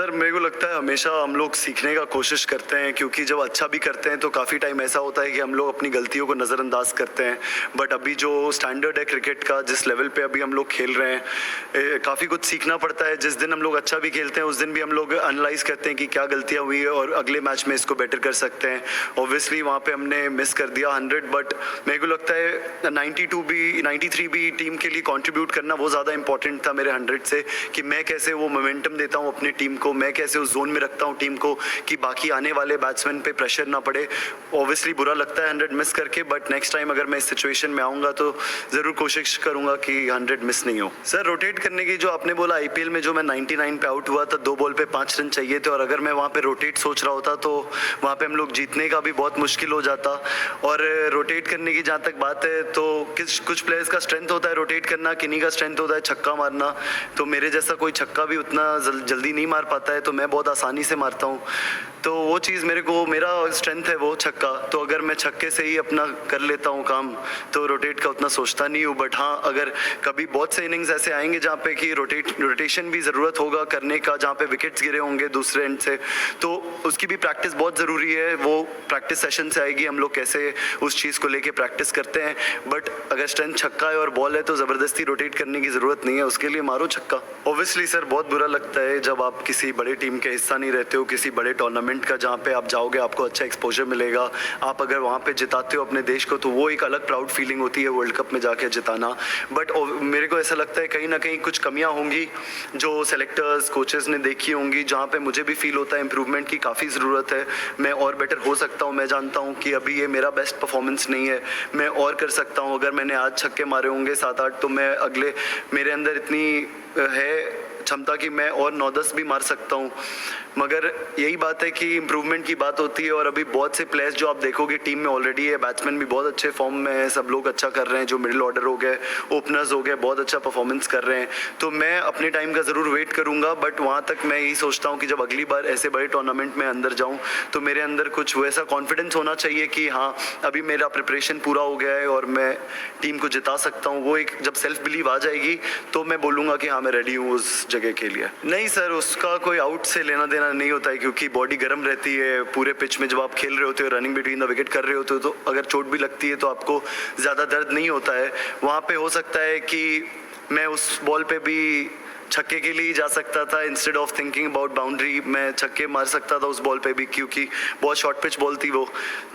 Sir मेरे को लगता है हमेशा हम लोग सीखने का कोशिश करते हैं, क्योंकि जब अच्छा भी करते हैं तो काफ़ी टाइम ऐसा होता है कि हम लोग अपनी गलतियों को नज़रअंदाज करते हैं। बट अभी जो स्टैंडर्ड है क्रिकेट का, जिस लेवल पे अभी हम लोग खेल रहे हैं, काफ़ी कुछ सीखना पड़ता है। जिस दिन हम लोग अच्छा भी खेलते हैं उस दिन भी हम लोग एनालाइज करते हैं कि क्या गलतियाँ हुई है और अगले मैच में इसको बेटर कर सकते हैं। ऑब्वियसली वहाँ पर हमने मिस कर दिया 100, बट मेरे को लगता है 92 भी 93 भी टीम के लिए कॉन्ट्रीब्यूट करना वो ज़्यादा इंपॉर्टेंट था मेरे 100 से, कि मैं कैसे वो मोमेंटम देता हूँ अपनी टीम को, मैं कैसे उस जोन में रखता हूँ टीम को कि बाकी आने वाले बैट्समैन पे प्रेशर ना पड़े। ऑब्वियसली बुरा लगता है 100 मिस करके, बट नेक्स्ट टाइम अगर मैं इस सिचुएशन में आऊँगा तो ज़रूर कोशिश करूँगा कि 100 मिस नहीं हो। सर रोटेट करने की जो आपने बोला, आईपीएल में जो मैं 99 पे आउट हुआ था, 2 बॉल पे 5 रन चाहिए थे, और अगर मैं वहाँ पे रोटेट सोच रहा होता तो वहाँ पे हम लोग जीतने का भी बहुत मुश्किल हो जाता। और रोटेट करने की जहाँ तक बात है तो कुछ प्लेयर्स का स्ट्रेंथ होता है रोटेट करना, किन्हीं का स्ट्रेंथ होता है छक्का मारना। तो मेरे जैसा कोई छक्का भी उतना जल्दी नहीं मार पाता है, तो मैं बहुत आसानी से मारता हूँ। तो वो चीज़ मेरा स्ट्रेंथ है वो छक्का, तो अगर मैं छक्के से ही अपना कर लेता हूँ काम तो रोटेट का उतना सोचता नहीं हूँ। बट हाँ, अगर कभी बहुत से इनिंग्स ऐसे आएंगे जहाँ पे कि रोटेशन भी ज़रूरत होगा करने का, जहाँ पे विकेट्स गिरे होंगे दूसरे एंड से, तो उसकी भी प्रैक्टिस बहुत ज़रूरी है। वो प्रैक्टिस सेशन से आएगी, हम लोग कैसे उस चीज़ को लेके प्रैक्टिस करते हैं। बट अगर स्ट्रेंथ छक्का है और बॉल है तो ज़बरदस्ती रोटेट करने की ज़रूरत नहीं है, उसके लिए मारो छक्का। ऑब्वियसली सर बहुत बुरा लगता है जब आप किसी बड़े टीम के हिस्सा नहीं रहते हो, किसी बड़े टूर्नामेंट का जहाँ पे आप जाओगे आपको अच्छा एक्सपोजर मिलेगा, आप अगर वहाँ पे जिताते हो अपने देश को तो वो एक अलग प्राउड फीलिंग होती है वर्ल्ड कप में जाके जिताना। बट मेरे को ऐसा लगता है कहीं ना कहीं कुछ कमियाँ होंगी जो सेलेक्टर्स कोचेस ने देखी होंगी, जहाँ पे मुझे भी फील होता है इम्प्रूवमेंट की काफ़ी ज़रूरत है। मैं और बेटर हो सकता हूँ, मैं जानता हूँ कि अभी ये मेरा बेस्ट परफॉर्मेंस नहीं है, मैं और कर सकता हूँ। अगर मैंने आज छक्के मारे होंगे 7-8 तो मैं अगले मेरे अंदर इतनी है क्षमता कि मैं और 9-10 भी मार सकता हूँ। मगर यही बात है कि इम्प्रूवमेंट की बात होती है, और अभी बहुत से प्लेयर्स जो आप देखोगे टीम में ऑलरेडी है, बैट्समैन भी बहुत अच्छे फॉर्म में है, सब लोग अच्छा कर रहे हैं, जो मिडिल ऑर्डर हो गए, ओपनर्स हो गए, बहुत अच्छा परफॉर्मेंस कर रहे हैं। तो मैं अपने टाइम का ज़रूर वेट करूँगा, बट वहाँ तक मैं यही सोचता हूँ कि जब अगली बार ऐसे बड़े टूर्नामेंट में अंदर जाऊँ तो मेरे अंदर कुछ वैसा कॉन्फिडेंस होना चाहिए कि हाँ अभी मेरा प्रिपरेशन पूरा हो गया है और मैं टीम को जिता सकता हूँ। वो एक जब सेल्फ बिलीव आ जाएगी तो मैं बोलूँगा कि हाँ मैं रेडी हूँ उस जगह के लिए। नहीं सर, उसका कोई आउट से लेना देना नहीं होता है, क्योंकि बॉडी गर्म रहती है पूरे पिच में। जब आप खेल रहे होते हो, रनिंग बिटवीन द विकेट कर रहे होते हो, तो अगर चोट भी लगती है तो आपको ज़्यादा दर्द नहीं होता है। वहाँ पे हो सकता है कि मैं उस बॉल पे भी छक्के के लिए जा सकता था, instead of thinking about boundary मैं छक्के मार सकता था उस बॉल पे भी, क्योंकि बहुत शॉर्ट पिच बॉल थी वो।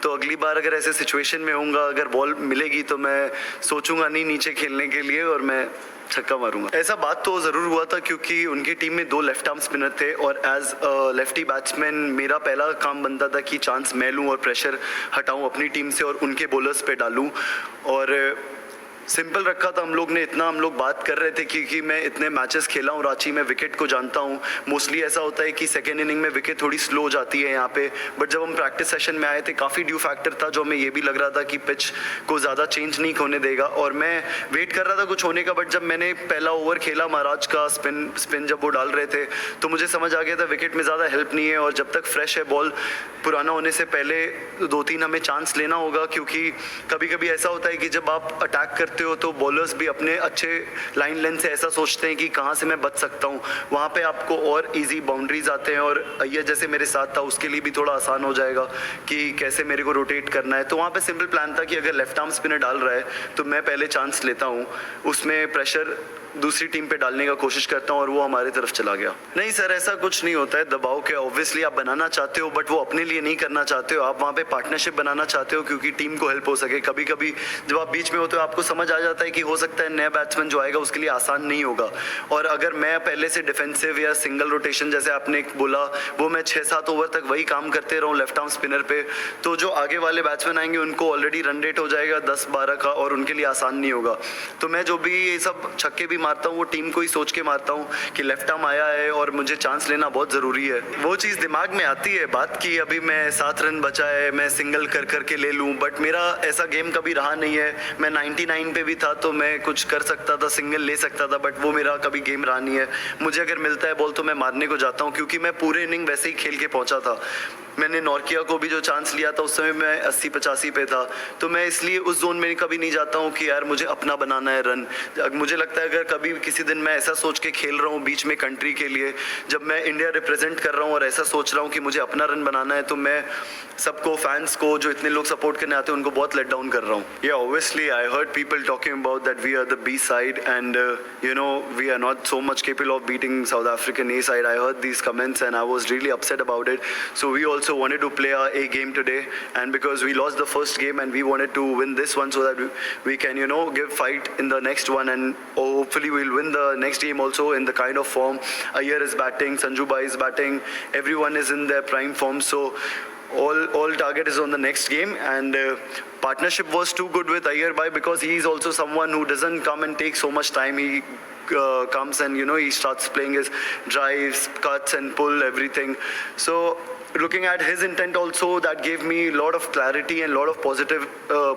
तो अगली बार अगर ऐसे सिचुएशन में होऊंगा, अगर बॉल मिलेगी तो मैं सोचूंगा नहीं नीचे खेलने के लिए और मैं छक्का मारूंगा। ऐसा बात तो ज़रूर हुआ था, क्योंकि उनकी टीम में 2 लेफ्ट आर्म स्पिनर थे, और एज लेफ्टी बैट्समैन मेरा पहला काम बनता था कि चांस मैं लूँ और प्रेशर हटाऊँ अपनी टीम से और उनके बॉलर्स पे डालूँ। और सिंपल रखा था हम लोग ने, इतना हम लोग बात कर रहे थे क्योंकि मैं इतने मैचेस खेला हूँ रांची में, विकेट को जानता हूँ। मोस्टली ऐसा होता है कि सेकेंड इनिंग में विकेट थोड़ी स्लो हो जाती है यहाँ पे, बट जब हम प्रैक्टिस सेशन में आए थे काफ़ी ड्यू फैक्टर था जो हमें ये भी लग रहा था कि पिच को ज़्यादा चेंज नहीं होने देगा, और मैं वेट कर रहा था कुछ होने का। बट जब मैंने पहला ओवर खेला महाराज का, स्पिन जब वो डाल रहे थे तो मुझे समझ आ गया था विकेट में ज़्यादा हेल्प नहीं है, और जब तक फ्रेश है बॉल पुराना होने से पहले 2-3 हमें चांस लेना होगा। क्योंकि कभी कभी ऐसा होता है कि जब आप अटैक करते हो तो बॉलर्स भी अपने अच्छे लाइन लेंथ से ऐसा सोचते हैं कि कहाँ से मैं बच सकता हूँ, वहाँ पे आपको और इजी बाउंड्रीज आते हैं। और ये जैसे मेरे साथ था उसके लिए भी थोड़ा आसान हो जाएगा कि कैसे मेरे को रोटेट करना है। तो वहाँ पे सिंपल प्लान था कि अगर लेफ्ट आर्म स्पिनर डाल रहा है तो मैं पहले चांस लेता हूँ, उसमें प्रेशर दूसरी टीम पे डालने का कोशिश करता हूँ, और वो हमारी तरफ चला गया। नहीं सर, ऐसा कुछ नहीं होता है दबाव के। ऑब्वियसली आप बनाना चाहते हो, बट वो अपने लिए नहीं करना चाहते हो, आप वहाँ पे पार्टनरशिप बनाना चाहते हो क्योंकि टीम को हेल्प हो सके। कभी कभी जब आप बीच में होते हो आपको समझ आ जाता है कि हो सकता है नया बैट्समैन जो आएगा उसके लिए आसान नहीं होगा, और अगर मैं पहले से डिफेंसिव या सिंगल रोटेशन जैसे आपने बोला वो मैं 6-7 ओवर तक वही काम करते रहूँ लेफ्ट आर्म स्पिनर पे, तो जो आगे वाले बैट्समैन आएंगे उनको ऑलरेडी रन रेट हो जाएगा 10-12 का, और उनके लिए आसान नहीं होगा। तो मैं जो भी ये सब छक्के भी मारता हूँ वो टीम को ही सोच के मारता हूँ कि लेफ्ट आर्म आया है और मुझे चांस लेना बहुत ज़रूरी है। वो चीज़ दिमाग में आती है बात की अभी मैं 7 रन बचा है मैं सिंगल कर करके ले लूँ, बट मेरा ऐसा गेम कभी रहा नहीं है। मैं 99 पे भी था तो मैं कुछ कर सकता था, सिंगल ले सकता था, बट वो मेरा कभी गेम रहा नहीं है। मुझे अगर मिलता है बॉल तो मैं मारने को जाता हूँ, क्योंकि मैं पूरे इनिंग वैसे ही खेल के पहुँचा था। मैंने नॉर्किया को भी जो चांस लिया था उस समय मैं 80-85 पे था, तो मैं इसलिए उस जोन में कभी नहीं जाता हूँ कि यार मुझे अपना बनाना है रन। मुझे लगता है अगर कभी किसी दिन मैं ऐसा सोच के खेल रहा हूँ बीच में कंट्री के लिए, जब मैं इंडिया रिप्रेजेंट कर रहा हूँ और ऐसा सोच रहा हूँ कि मुझे अपना रन बनाना है, तो मैं सबको, फैंस को, जो इतने लोग सपोर्ट करने आते हैं, उनको बहुत लेट डाउन कर रहा हूँ. Yeah, obviously I heard people talking about that we are the B side and we are not so much capable of beating South African A side. I heard these comments and I was really upset about it. So we also wanted to play our A game today, and because we lost the first game and we wanted to win this one so that we can give fight in the next one, and hopefully we'll win the next game also in the kind of form. Iyer is batting, Sanju Bhai is batting, everyone is in their prime form, so all target is on the next game. And partnership was too good with Iyer Bhai because he is also someone who doesn't come and take so much time. He comes and he starts playing his drives, cuts and pull everything. So looking at his intent also, that gave me a lot of clarity and a lot of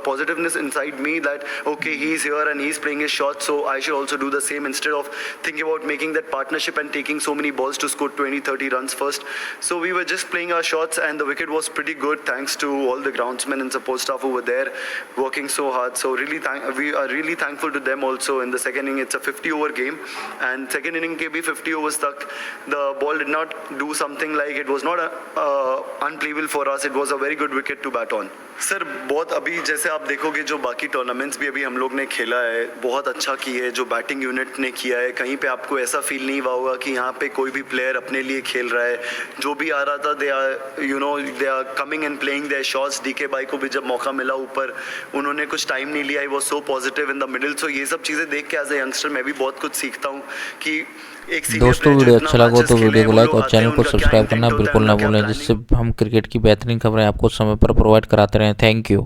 positiveness inside me that okay, he's here and he's playing his shots, so I should also do the same, instead of thinking about making that partnership and taking so many balls to score 20-30 runs first. So we were just playing our shots and the wicket was pretty good thanks to all the groundsmen and support staff who were there working so hard. So we are really thankful to them also. In the second inning, it's a 50 over game, and second inning ke bhi 50 overs tak the ball did not do something like, it was not unplayable for us. It was a very good wicket to bat on. Sir बहुत, अभी जैसे आप देखोगे जो बाकी tournaments भी अभी हम लोग ने खेला है, बहुत अच्छा की है जो बैटिंग यूनिट ने किया है. कहीं पे आपको ऐसा फील नहीं हुआ होगा कि यहाँ पे कोई भी प्लेयर अपने लिए खेल रहा है. जो भी आ रहा था they are coming and playing their shots. DK भाई को भी जब मौका मिला ऊपर, उन्होंने कुछ टाइम नहीं लिया. He was so positive in the middle. So ये सब चीज़ें देख के एज ए यंगस्टर मैं भी बहुत कुछ सीखता हूँ कि दोस्तों वीडियो अच्छा लगा तो वीडियो को लाइक और चैनल को सब्सक्राइब करना बिल्कुल ना भूलें, जिससे हम क्रिकेट की बेहतरीन खबरें आपको समय पर प्रोवाइड कराते रहें. Thank you.